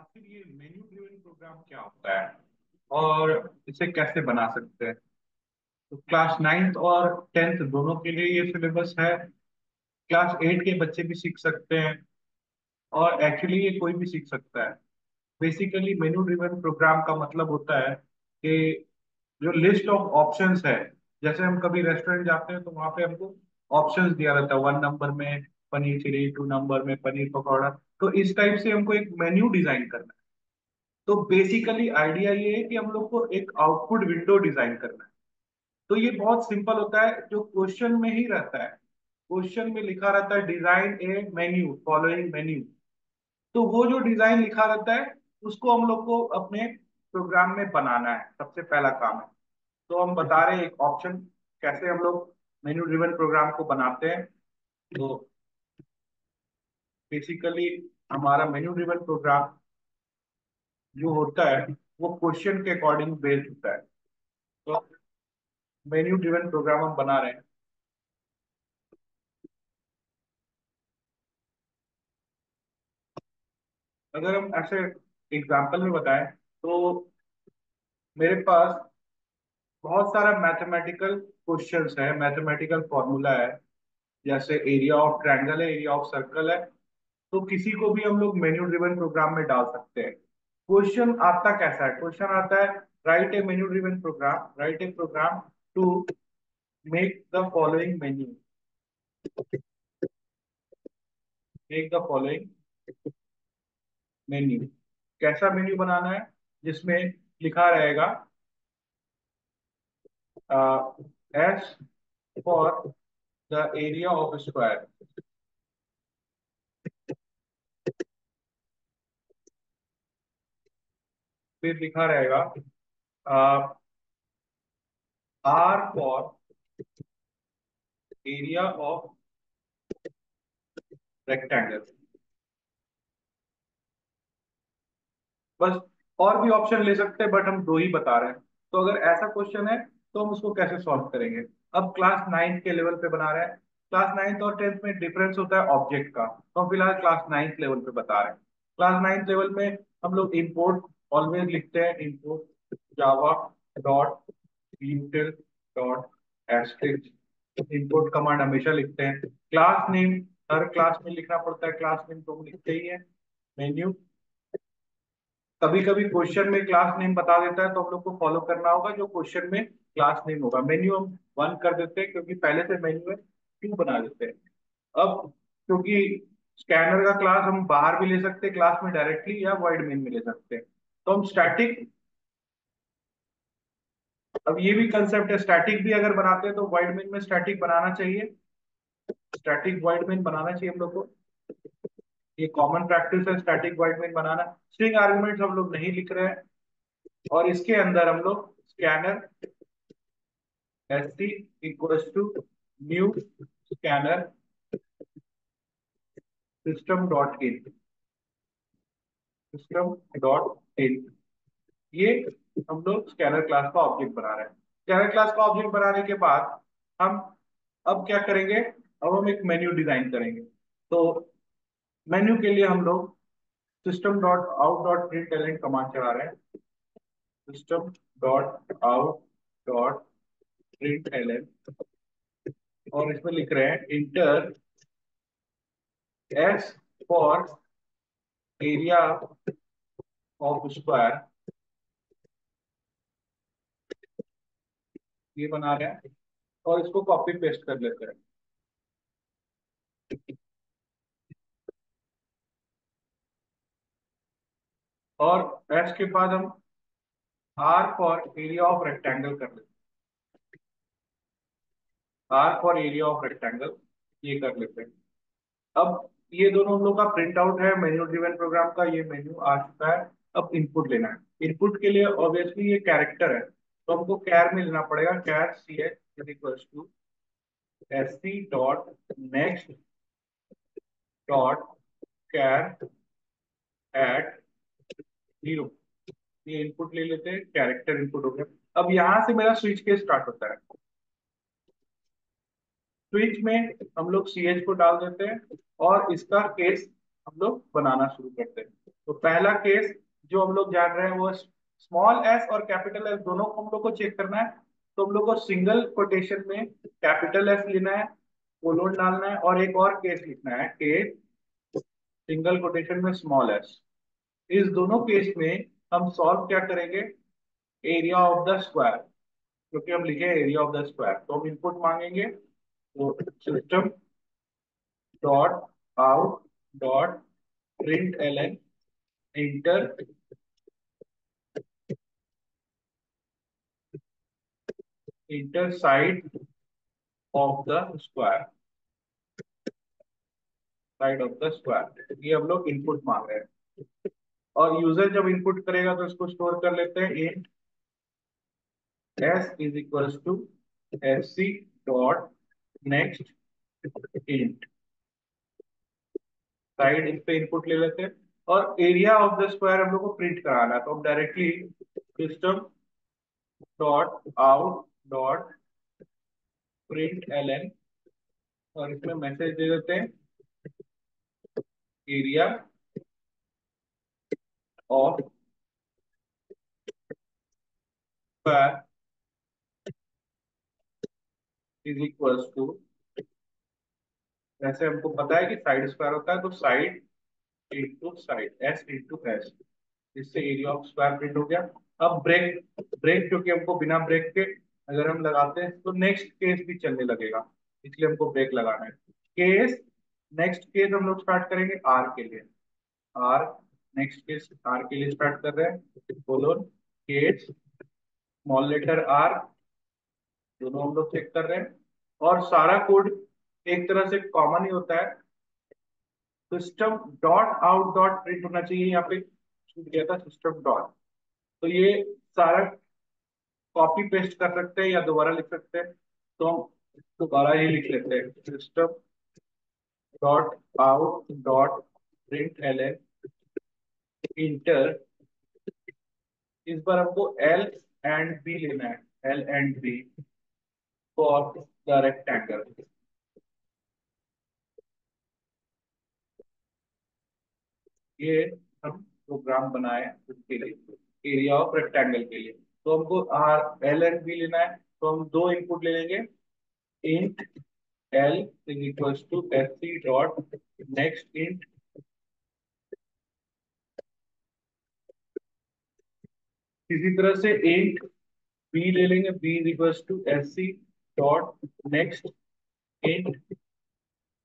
आखिर ये menu driven programme क्या होता है और इसे कैसे बना सकते हैं। तो क्लास नाइन्थ और टेंथ दोनों के लिए ये सिलेबस है। क्लास एट के बच्चे भी सीख सकते हैं और एक्चुअली ये कोई भी सीख सकता है। बेसिकली मेन्यू ड्रिवन प्रोग्राम का मतलब होता है कि जो लिस्ट ऑफ ऑप्शंस है, जैसे हम कभी रेस्टोरेंट जाते हैं तो वहां पे हमको ऑप्शंस दिया रहता है। वन नंबर में पनीर चिली, टू नंबर में पनीर पकौड़ा। तो इस टाइप से हमको एक मेन्यू डिजाइन करना है। तो बेसिकली आइडिया ये है कि हम लोग को एक आउटपुट विंडो डिजाइन करना है। तो ये बहुत सिंपल होता है, जो क्वेश्चन में ही रहता है। क्वेश्चन में लिखा रहता है डिजाइन ए मेन्यू फॉलोइंग मेन्यू। तो वो जो डिजाइन लिखा रहता है उसको हम लोग को अपने प्रोग्राम में बनाना है, सबसे पहला काम है। तो हम बता रहे हैं एक ऑप्शन कैसे हम लोग मेन्यू ड्रिवन प्रोग्राम को बनाते हैं। तो बेसिकली हमारा मेन्यू ड्रिवन प्रोग्राम जो होता है वो क्वेश्चन के अकॉर्डिंग बेस्ड होता है। तो मेन्यू ड्रिवन प्रोग्राम हम बना रहे हैं। अगर हम ऐसे एग्जाम्पल में बताएं तो मेरे पास बहुत सारा मैथमेटिकल क्वेश्चंस है, मैथमेटिकल फॉर्मूला है। जैसे एरिया ऑफ ट्रायंगल है, एरिया ऑफ सर्कल है। तो किसी को भी हम लोग मेन्यू ड्रिवन प्रोग्राम में डाल सकते हैं। क्वेश्चन आता कैसा है? क्वेश्चन आता है write a menu driven program, write a program to make the following menu, make the following menu. कैसा मेन्यू बनाना है? जिसमें लिखा रहेगा S for the area of square. फिर लिखा रहेगा R for area of rectangle. बस। और भी ऑप्शन ले सकते हैं बट हम दो ही बता रहे हैं। तो अगर ऐसा क्वेश्चन है तो हम उसको कैसे सॉल्व करेंगे? अब क्लास नाइन्थ के लेवल पे बना रहे हैं। क्लास नाइन्थ और टेंथ में डिफरेंस होता है ऑब्जेक्ट का, तो हम फिलहाल क्लास नाइन्थ लेवल पे बता रहे हैं। क्लास नाइन्थ लेवल में हम लोग इंपोर्ट ऑलवेज लिखते हैं, import Java dot util dot asterisk. Import command हमेशा लिखते हैं। क्लास नेम हर क्लास में लिखना पड़ता है, क्लास नेम तो हम लिखते ही है। मेन्यू कभी कभी क्वेश्चन में क्लास नेम बता देता है तो हम लोग को फॉलो करना होगा जो क्वेश्चन में क्लास नेम होगा। मेन्यू हम वन कर देते हैं क्योंकि पहले से मेन्यू में टू बना देते हैं। अब क्योंकि स्कैनर का क्लास हम बाहर भी ले सकते हैं क्लास में डायरेक्टली, या void मेन में ले सकते हैं। तो हम स्टैटिक, अब ये भी कंसेप्ट है, स्टैटिक भी अगर बनाते हैं तो void मेन में स्टैटिक बनाना चाहिए। स्टैटिक void मेन बनाना चाहिए हम लोग को। ये कॉमन प्रैक्टिस है स्टैटिक void मेन बनाना। स्ट्रिंग आर्गुमेंट्स हम लोग नहीं लिख रहे हैं। और इसके अंदर हम लोग scanner S C equals to new scanner system dot in, system dot in, ये हम लोग स्कैनर क्लास का ऑब्जेक्ट बना रहे हैं। स्कैनर क्लास का ऑब्जेक्ट बनाने के बाद हम अब क्या करेंगे? अब हम एक मेन्यू डिजाइन करेंगे। तो मेन्यू के लिए हम लोग system dot out dot print command चला रहे हैं। System dot out dot print और इसमें लिख रहे हैं inter S for area of square. ये बना रहे हैं और इसको कॉपी पेस्ट कर लेते हैं। और एस के बाद हम R for area of rectangle कर लेते हैं। R for area of rectangle ये कर लेते हैं। अब ये दोनों हम लोग का प्रिंट आउट है मेन्यू ड्रिवन प्रोग्राम का, ये मेन्यू आ चुका है। अब इनपुट लेना है। इनपुट के लिए ऑब्वियसली ये कैरेक्टर है तो हमको कैर में लेना पड़ेगा। Care C H is equals to S C dot next dot care at zero. ये इनपुट ले लेते हैं, कैरेक्टर इनपुट हो गया। अब यहां से मेरा स्विच केस स्टार्ट होता है। स्विच में हम लोग सी एच को डाल देते हैं और इसका केस हम लोग बनाना शुरू करते हैं। तो पहला केस जो हम लोग जान रहे हैं वो स्मॉल एस और कैपिटल एस दोनों को हम लोग को चेक करना है। तो हम लोग को सिंगल कोटेशन में कैपिटल एस लेना है, कोलोन डालना है, और एक और केस लिखना है, केस सिंगल कोटेशन में स्मॉल एस। इस दोनों केस में हम सॉल्व क्या करेंगे, एरिया ऑफ द स्क्वायर, क्योंकि हम लिखे एरिया ऑफ द स्क्वायर। तो हम इनपुट मांगेंगे, तो system dot out dot print L inter inter side of the square, side of the square, ये हम लोग इनपुट मांग रहे हैं। और यूजर जब इनपुट करेगा तो इसको स्टोर कर लेते हैं, int S is equals to S C dot next int, side इस पे इनपुट ले लेते हैं। और एरिया ऑफ द स्क्वायर हम लोग को प्रिंट कराना है, तो हम directly system dot out dot print L और इसमें मैसेज दे देते हैं area of square is equals to, वैसे हमको पता है कि साइड स्क्वायर होता है तो side into side, S into S, इससे एरिया ऑफ स्क्वायर प्रिंट हो गया। अब ब्रेक, ब्रेक क्योंकि हमको बिना ब्रेक के अगर हम लगाते हैं तो नेक्स्ट केस भी चलने लगेगा, इसलिए हमको ब्रेक लगाना है। केस, नेक्स्ट केस हम लोग स्टार्ट करेंगे आर के लिए, आर, नेक्स्ट केस आर के लिए स्टार्ट कर रहे हैं, colon case small letter R, दोनों हम लोग चेक कर रहे हैं। और सारा कोड एक तरह से कॉमन ही होता है, system dot out dot print होना चाहिए, यहाँ पे छूट गया था सिस्टम डॉट। तो ये सारा कॉपी पेस्ट कर सकते हैं या दोबारा लिख सकते हैं, तो हम दोबारा ही लिख लेते हैं, system dot out dot print L enter, इस बार हमको एल एंड बी लेना है, L and B for the rectangle. ये हम प्रोग्राम बनाए उसके लिए, एरिया ऑफ रेक्टेंगल के लिए। तो हमको आर एल एंड बी लेना है, तो हम दो इनपुट ले लेंगे, int L is equals to S C dot next int, इसी तरह से इंट बी ले लेंगे, B is equals to S C dot next int,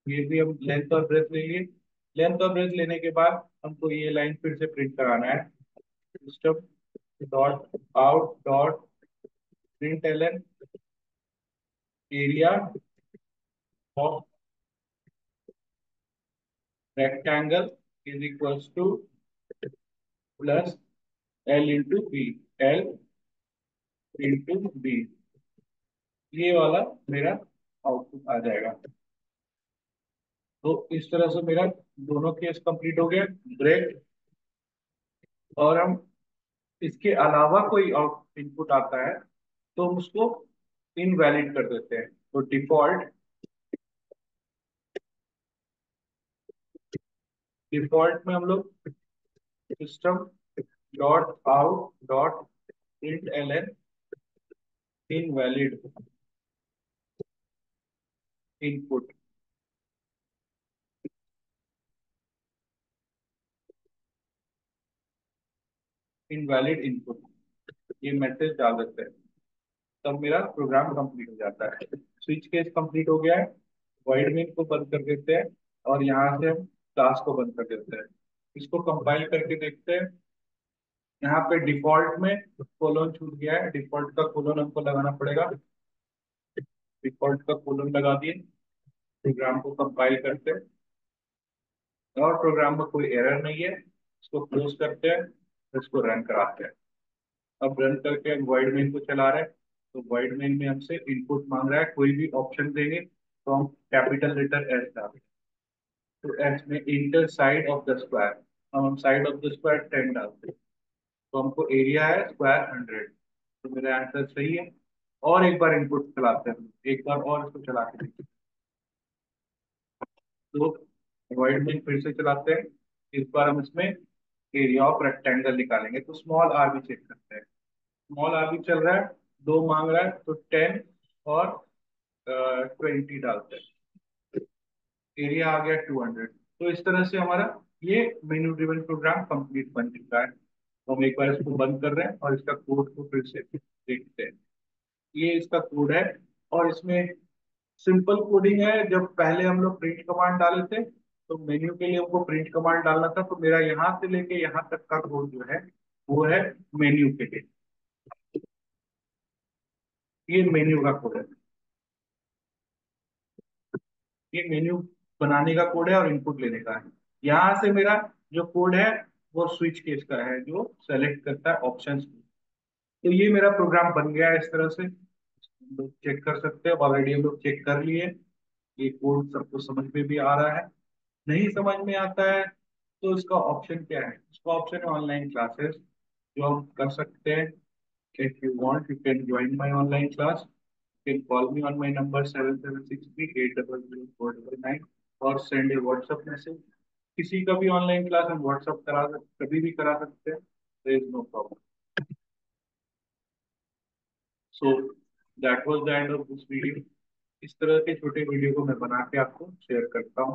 ये भी हम लेंथ और ब्रेथ ले लिए। लेंथ और ब्रेथ लेने के बाद हमको ये लाइन फिर से प्रिंट कराना है, system dot out dot print L area of rectangle is equals to plus L into B, L into B, ये वाला मेरा आउटपुट आ जाएगा। तो इस तरह से मेरा दोनों केस कंप्लीट हो गया, ब्रेक। और हम इसके अलावा कोई आउट इनपुट आता है तो हम उसको इनवैलिड कर देते हैं। तो डिफॉल्ट, डिफॉल्ट में हम लोग system dot out dot print L N invalid input, invalid input, ये मैसेज डाल देते हैं, तब मेरा प्रोग्राम कंप्लीट हो जाता है। स्विच केस कंप्लीट हो गया है, वॉइड मेन को बंद कर देते हैं और यहाँ से हम क्लास को बंद कर देते हैं। इसको कंपाइल करके देखते हैं, यहाँ पे डिफॉल्ट में कोलोन छूट गया है, डिफॉल्ट का कोलोन हमको लगाना पड़ेगा, डिफॉल्ट का कोलोन लगा दिए। प्रोग्राम को कंपाइल करते हैं और प्रोग्राम में कोई एरर नहीं है, इसको क्लोज करते हैं, इसको रन कराते हैं। अब रन करके हम वॉइड मेन को चला रहे हैं, तो वॉइड मेन में हमसे इनपुट मांग रहा है, कोई भी ऑप्शन देंगे तो हम कैपिटल लेटर एस डालेंगे। तो एस में inter side of the square, हम साइड ऑफ द स्क्वायर 10 डालते हैं, तो हमको एरिया है स्क्वायर 100, तो मेरा आंसर सही है। और एक बार इनपुट चलाते हैं, एक बार और इसको चला के देखते हैं, तो वॉइड मेन फिर से चलाते हैं, इस बार हम इसमें एरिया ऑफ रेक्टेंगल निकालेंगे, तो स्मॉल आर भी चेक करते हैं। स्मॉल आर भी चल रहा है, 2 मांग रहा है, तो 10 और 20 डालते हैं, एरिया आ गया 200। तो इस तरह से हमारा ये मेन्यू ड्रिवन प्रोग्राम कंप्लीट बन चुका है। तो हम एक बार इसको बंद कर रहे हैं और इसका कोड को फिर से देखते हैं। ये इसका कोड है, और इसमें सिंपल कोडिंग है। जब पहले हम लोग प्रिंट कमांड डाले थे, तो मेन्यू के लिए हमको प्रिंट कमांड डालना था, तो मेरा यहाँ से लेके यहाँ तक का कोड जो है वो है मेन्यू के लिए। ये मेन्यू का कोड है, ये मेन्यू बनाने का कोड है और इनपुट लेने का है। यहाँ से मेरा जो कोड है वो स्विच केस का है, जो सेलेक्ट करता है ऑप्शंस को। तो ये मेरा प्रोग्राम बन गया है इस तरह से। हम लोग चेक कर सकते हैं, ऑलरेडी हम लोग चेक कर लिए। ये कोड सबको समझ में भी आ रहा है। नहीं समझ में आता है तो इसका ऑप्शन क्या है, इसका ऑप्शन है ऑनलाइन क्लासेस, जो हम कर सकते हैं। If you want you can join my online class, you can call me on my number 7763 800 499, और सेंड ए व्हाट्सएप मैसेज। किसी का भी ऑनलाइन क्लास हम व्हाट्सएप करा सकते, कभी भी करा सकते हैं, there is no problem. So that was the end of this video. इस तरह के छोटे वीडियो को मैं बना के आपको शेयर करता हूँ।